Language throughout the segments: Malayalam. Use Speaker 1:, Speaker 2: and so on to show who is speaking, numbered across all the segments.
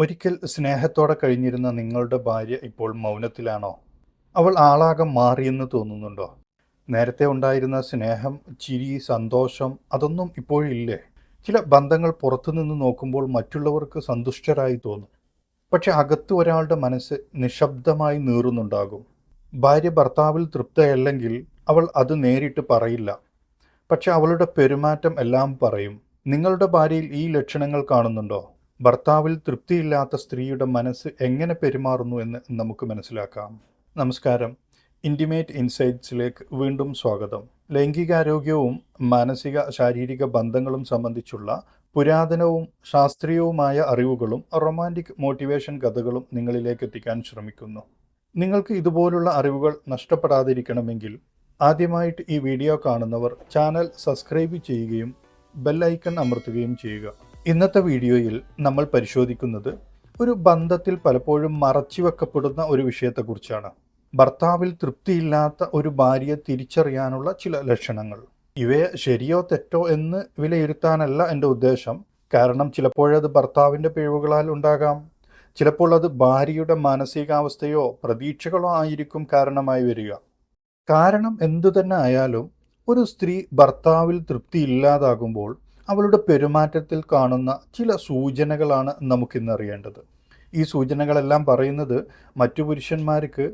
Speaker 1: ഒരിക്കൽ സ്നേഹത്തോടെ കഴിഞ്ഞിരുന്ന നിങ്ങളുടെ ഭാര്യ ഇപ്പോൾ മൗനത്തിലാണോ? അവൾ ആളാകെ മാറിയെന്ന് തോന്നുന്നുണ്ടോ? നേരത്തെ ഉണ്ടായിരുന്ന സ്നേഹം, ചിരി, സന്തോഷം അതൊന്നും ഇപ്പോഴില്ലേ? ചില ബന്ധങ്ങൾ പുറത്തുനിന്ന് നോക്കുമ്പോൾ മറ്റുള്ളവർക്ക് സന്തുഷ്ടരായി തോന്നും. പക്ഷെ അകത്ത് ഒരാളുടെ മനസ്സ് നിശബ്ദമായി നീറുന്നുണ്ടാകും. ഭാര്യ ഭർത്താവിൽ തൃപ്തയല്ലെങ്കിൽ അവൾ അത് നേരിട്ട് പറയില്ല. പക്ഷെ അവളുടെ പെരുമാറ്റം എല്ലാം പറയും. നിങ്ങളുടെ ഭാര്യയിൽ ഈ ലക്ഷണങ്ങൾ കാണുന്നുണ്ടോ? ഭർത്താവിൽ തൃപ്തിയില്ലാത്ത സ്ത്രീയുടെ മനസ്സ് എങ്ങനെ പെരുമാറുന്നു എന്ന് നമുക്ക് മനസ്സിലാക്കാം. നമസ്കാരം. ഇൻറ്റിമേറ്റ് ഇൻസൈറ്റ്സിലേക്ക് വീണ്ടും സ്വാഗതം. ലൈംഗികാരോഗ്യവും മാനസിക ശാരീരിക ബന്ധങ്ങളും സംബന്ധിച്ചുള്ള പുരാതനവും ശാസ്ത്രീയവുമായ അറിവുകളും റൊമാൻറ്റിക് മോട്ടിവേഷൻ കഥകളും നിങ്ങളിലേക്ക് എത്തിക്കാൻ ശ്രമിക്കുന്നു. നിങ്ങൾക്ക് ഇതുപോലുള്ള അറിവുകൾ നഷ്ടപ്പെടാതിരിക്കണമെങ്കിൽ ആദ്യമായിട്ട് ഈ വീഡിയോ കാണുന്നവർ ചാനൽ സബ്സ്ക്രൈബ് ചെയ്യുകയും ബെല്ലൈക്കൺ അമർത്തുകയും ചെയ്യുക. ഇന്നത്തെ വീഡിയോയിൽ നമ്മൾ പരിശോധിക്കുന്നത് ഒരു ബന്ധത്തിൽ പലപ്പോഴും മറച്ചുവെക്കപ്പെടുന്ന ഒരു വിഷയത്തെക്കുറിച്ചാണ്. ഭർത്താവിൽ തൃപ്തിയില്ലാത്ത ഒരു ഭാര്യയെ തിരിച്ചറിയാനുള്ള ചില ലക്ഷണങ്ങൾ. ഇവയെ ശരിയോ തെറ്റോ എന്ന് വിലയിരുത്താനല്ല എൻ്റെ ഉദ്ദേശം. കാരണം ചിലപ്പോഴത് ഭർത്താവിൻ്റെ പിഴവുകളാൽ ഉണ്ടാകാം. ചിലപ്പോൾ അത് ഭാര്യയുടെ മാനസികാവസ്ഥയോ പ്രതീക്ഷകളോ ആയിരിക്കും കാരണമായി വരിക. കാരണം എന്തു തന്നെ ആയാലും ഒരു സ്ത്രീ ഭർത്താവിൽ തൃപ്തിയില്ലാതാകുമ്പോൾ അവളുടെ പെരുമാറ്റത്തിൽ കാണുന്ന ചില സൂചനകളാണ് നമുക്കിന്നറിയേണ്ടത്. ഈ സൂചനകളെല്ലാം പറയുന്നത് മറ്റു പുരുഷന്മാർക്ക്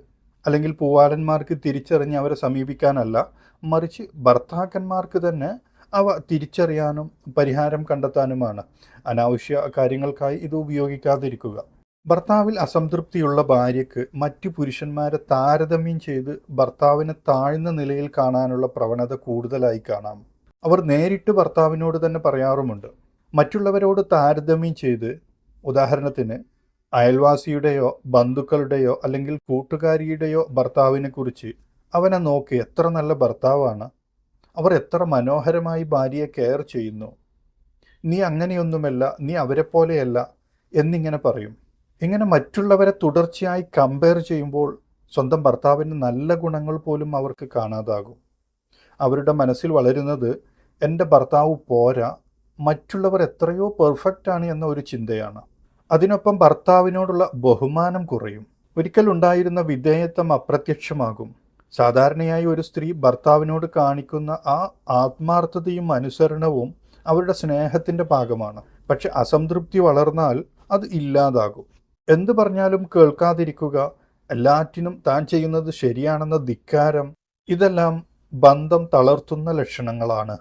Speaker 1: അല്ലെങ്കിൽ പൂവാലന്മാർക്ക് തിരിച്ചറിഞ്ഞ് അവരെ സമീപിക്കാനല്ല, മറിച്ച് ഭർത്താക്കന്മാർക്ക് തന്നെ അവ തിരിച്ചറിയാനും പരിഹാരം കണ്ടെത്താനുമാണ്. അനാവശ്യ കാര്യങ്ങൾക്കായി ഇത് ഉപയോഗിക്കാതിരിക്കുക. ഭർത്താവിൽ അസംതൃപ്തിയുള്ള ഭാര്യയ്ക്ക് മറ്റു പുരുഷന്മാരെ താരതമ്യം ചെയ്ത് ഭർത്താവിനെ താഴ്ന്ന നിലയിൽ കാണാനുള്ള പ്രവണത കൂടുതലായി കാണാം. അവർ നേരിട്ട് ഭർത്താവിനോട് തന്നെ പറയാറുമുണ്ട്. മറ്റുള്ളവരോട് താരതമ്യം ചെയ്ത്, ഉദാഹരണത്തിന് അയൽവാസിയുടെയോ ബന്ധുക്കളുടെയോ അല്ലെങ്കിൽ കൂട്ടുകാരിയുടെയോ ഭർത്താവിനെക്കുറിച്ച് അവനെ നോക്കി എത്ര നല്ല ഭർത്താവാണ്, അവർ എത്ര മനോഹരമായി ഭാര്യയെ കെയർ ചെയ്യുന്നു, നീ അങ്ങനെയൊന്നുമല്ല, നീ അവരെ പോലെയല്ല എന്നിങ്ങനെ പറയും. ഇങ്ങനെ മറ്റുള്ളവരെ തുടർച്ചയായി കമ്പയർ ചെയ്യുമ്പോൾ സ്വന്തം ഭർത്താവിൻ്റെ നല്ല ഗുണങ്ങൾ പോലും അവർക്ക് കാണാതാകും. അവരുടെ മനസ്സിൽ വളരുന്നത് എൻ്റെ ഭർത്താവ് പോരാ, മറ്റുള്ളവർ എത്രയോ പെർഫെക്റ്റ് ആണ് എന്ന ഒരു ചിന്തയാണ്. അതിനൊപ്പം ഭർത്താവിനോടുള്ള ബഹുമാനം കുറയും. ഒരിക്കൽ ഉണ്ടായിരുന്ന വിധേയത്വം അപ്രത്യക്ഷമാകും. സാധാരണയായി ഒരു സ്ത്രീ ഭർത്താവിനോട് കാണിക്കുന്ന ആ ആത്മാർത്ഥതയും അനുസരണവും അവരുടെ സ്നേഹത്തിൻ്റെ ഭാഗമാണ്. പക്ഷെ അസംതൃപ്തി വളർന്നാൽ അത് ഇല്ലാതാകും. എന്തു പറഞ്ഞാലും കേൾക്കാതിരിക്കുക, എല്ലാറ്റിനും താൻ ചെയ്യുന്നത് ശരിയാണെന്ന ധിക്കാരം, ഇതെല്ലാം ബന്ധം തളർത്തുന്ന ലക്ഷണങ്ങളാണ്.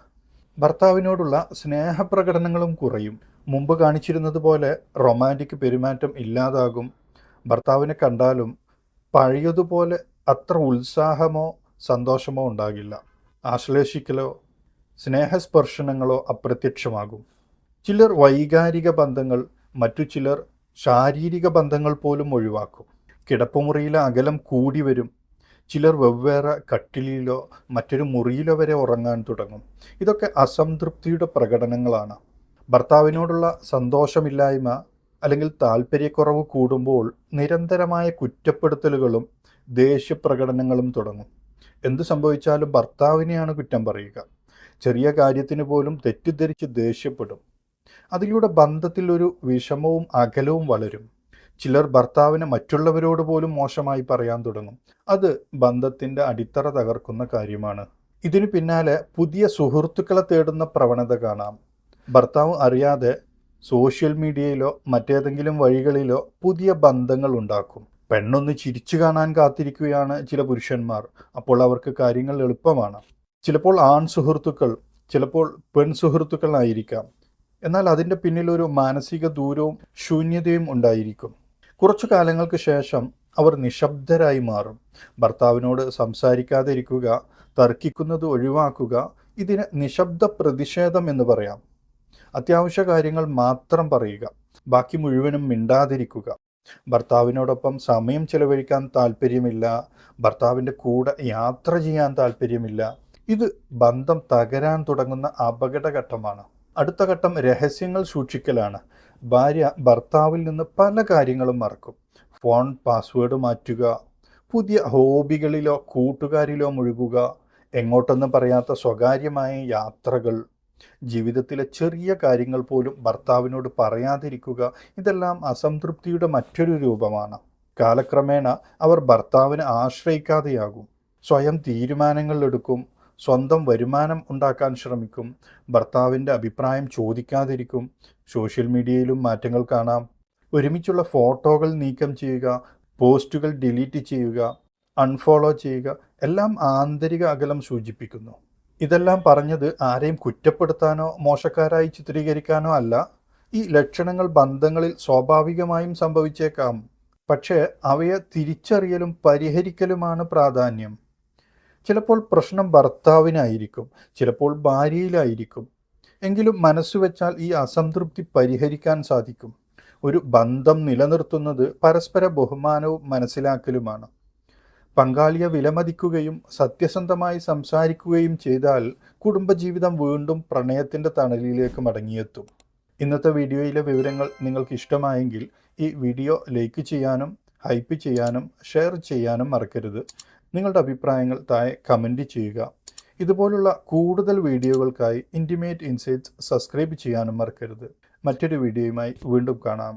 Speaker 1: ഭർത്താവിനോടുള്ള സ്നേഹപ്രകടനങ്ങളും കുറയും. മുമ്പ് കാണിച്ചിരുന്നത് പോലെ റൊമാൻറ്റിക് പെരുമാറ്റം ഇല്ലാതാകും. ഭർത്താവിനെ കണ്ടാലും പഴയതുപോലെ അത്ര ഉത്സാഹമോ സന്തോഷമോ ഉണ്ടാകില്ല. ആശ്ലേഷിക്കലോ സ്നേഹസ്പർശനങ്ങളോ അപ്രത്യക്ഷമാകും. ചിലർ വൈകാരിക ബന്ധങ്ങൾ, മറ്റു ചിലർ ശാരീരിക ബന്ധങ്ങൾ പോലും ഒഴിവാക്കും. കിടപ്പുമുറിയിലെ അകലം കൂടി വരും. ചിലർ വെവ്വേറെ കട്ടിലിലോ മറ്റൊരു മുറിയിലോ വരെ ഉറങ്ങാൻ തുടങ്ങും. ഇതൊക്കെ അസംതൃപ്തിയുടെ പ്രകടനങ്ങളാണ്. ഭർത്താവിനോടുള്ള സന്തോഷമില്ലായ്മ അല്ലെങ്കിൽ താല്പര്യക്കുറവ് കൂടുമ്പോൾ നിരന്തരമായ കുറ്റപ്പെടുത്തലുകളും ദേഷ്യപ്രകടനങ്ങളും തുടങ്ങും. എന്തു സംഭവിച്ചാലും ഭർത്താവിനെയാണ് കുറ്റം പറയുക. ചെറിയ കാര്യത്തിന് പോലും തെറ്റിദ്ധരിച്ച് ദേഷ്യപ്പെടും. അതിലൂടെ ബന്ധത്തിൽ ഒരു വിഷമവും അകലവും വളരും. ചിലർ ഭർത്താവിനെ മറ്റുള്ളവരോട് പോലും മോശമായി പറയാൻ തുടങ്ങും. അത് ബന്ധത്തിൻ്റെ അടിത്തറ തകർക്കുന്ന കാര്യമാണ്. ഇതിനു പിന്നാലെ പുതിയ സുഹൃത്തുക്കളെ തേടുന്ന പ്രവണത കാണാം. ഭർത്താവ് അറിയാതെ സോഷ്യൽ മീഡിയയിലോ മറ്റേതെങ്കിലും വഴികളിലോ പുതിയ ബന്ധങ്ങൾ ഉണ്ടാക്കും. പെണ്ണൊന്ന് ചിരിച്ചു കാണാൻ കാത്തിരിക്കുകയാണ് ചില പുരുഷന്മാർ. അപ്പോൾ അവർക്ക് കാര്യങ്ങൾ എളുപ്പമാണ്. ചിലപ്പോൾ ആൺ സുഹൃത്തുക്കൾ, ചിലപ്പോൾ പെൺ സുഹൃത്തുക്കളായിരിക്കാം. എന്നാൽ അതിൻ്റെ പിന്നിൽ ഒരു മാനസിക ദൂരവും ശൂന്യതയും ഉണ്ടായിരിക്കും. കുറച്ചു കാലങ്ങൾക്ക് ശേഷം അവർ നിശബ്ദരായി മാറും. ഭർത്താവിനോട് സംസാരിക്കാതെ ഇരിക്കുക, തർക്കിക്കുന്നത് ഒഴിവാക്കുക, ഇതിന് നിശബ്ദ പ്രതിഷേധം എന്ന് പറയാം. അത്യാവശ്യ കാര്യങ്ങൾ മാത്രം പറയുക, ബാക്കി മുഴുവനും മിണ്ടാതിരിക്കുക. ഭർത്താവിനോടൊപ്പം സമയം ചെലവഴിക്കാൻ താല്പര്യമില്ല, ഭർത്താവിൻ്റെ കൂടെ യാത്ര ചെയ്യാൻ താല്പര്യമില്ല. ഇത് ബന്ധം തകരാൻ തുടങ്ങുന്ന അപകടഘട്ടമാണ്. അടുത്ത ഘട്ടം രഹസ്യങ്ങൾ സൂക്ഷിക്കലാണ്. ഭാര്യ ഭർത്താവിൽ നിന്ന് പല കാര്യങ്ങളും മറക്കും. ഫോൺ പാസ്വേഡ് മാറ്റുക, പുതിയ ഹോബികളിലോ കൂട്ടുകാരിലോ മുഴുകുക, എങ്ങോട്ടെന്ന് പറയാത്ത സ്വകാര്യമായ യാത്രകൾ. ജീവിതത്തിലെ ചെറിയ കാര്യങ്ങൾ പോലും ഭർത്താവിനോട് പറയാതിരിക്കുക, ഇതെല്ലാം അസംതൃപ്തിയുടെ മറ്റൊരു രൂപമാണ്. കാലക്രമേണ അവർ ഭർത്താവിനെ ആശ്രയിക്കാതെയാകും. സ്വയം തീരുമാനങ്ങൾ എടുക്കും, സ്വന്തം വരുമാനം ഉണ്ടാക്കാൻ ശ്രമിക്കും, ഭർത്താവിൻ്റെ അഭിപ്രായം ചോദിക്കാതിരിക്കും. സോഷ്യൽ മീഡിയയിലും മാറ്റങ്ങൾ കാണാം. ഒരുമിച്ചുള്ള ഫോട്ടോകൾ നീക്കം ചെയ്യുക, പോസ്റ്റുകൾ ഡിലീറ്റ് ചെയ്യുക, അൺഫോളോ ചെയ്യുക, എല്ലാം ആന്തരിക അകലം സൂചിപ്പിക്കുന്നു. ഇതെല്ലാം പറഞ്ഞത് ആരെയും കുറ്റപ്പെടുത്താനോ മോശക്കാരായി ചിത്രീകരിക്കാനോ അല്ല. ഈ ലക്ഷണങ്ങൾ ബന്ധങ്ങളിൽ സ്വാഭാവികമായും സംഭവിച്ചേക്കാം. പക്ഷേ അവയെ തിരിച്ചറിയലും പരിഹരിക്കലുമാണ് പ്രാധാന്യം. ചിലപ്പോൾ പ്രശ്നം ഭർത്താവിനായിരിക്കും, ചിലപ്പോൾ ഭാര്യയിലായിരിക്കും. എങ്കിലും മനസ്സുവെച്ചാൽ ഈ അസംതൃപ്തി പരിഹരിക്കാൻ സാധിക്കും. ഒരു ബന്ധം നിലനിർത്തുന്നത് പരസ്പര ബഹുമാനവും മനസ്സിലാക്കലുമാണ്. പങ്കാളിയെ വിലമതിക്കുകയും സത്യസന്ധമായി സംസാരിക്കുകയും ചെയ്താൽ കുടുംബജീവിതം വീണ്ടും പ്രണയത്തിൻ്റെ തണലിലേക്ക് മടങ്ങിയെത്തും. ഇന്നത്തെ വീഡിയോയിലെ വിവരങ്ങൾ നിങ്ങൾക്ക് ഇഷ്ടമായെങ്കിൽ ഈ വീഡിയോ ലൈക്ക് ചെയ്യാനും ഹൈപ്പ് ചെയ്യാനും ഷെയർ ചെയ്യാനും മറക്കരുത്. നിങ്ങളുടെ അഭിപ്രായങ്ങൾ താഴെ കമൻറ്റ് ചെയ്യുക. ഇതുപോലുള്ള കൂടുതൽ വീഡിയോകൾക്കായി ഇൻറ്റിമേറ്റ് ഇൻസൈറ്റ്സ് സബ്സ്ക്രൈബ് ചെയ്യാനും മറക്കരുത്. മറ്റൊരു വീഡിയോയുമായി വീണ്ടും കാണാം.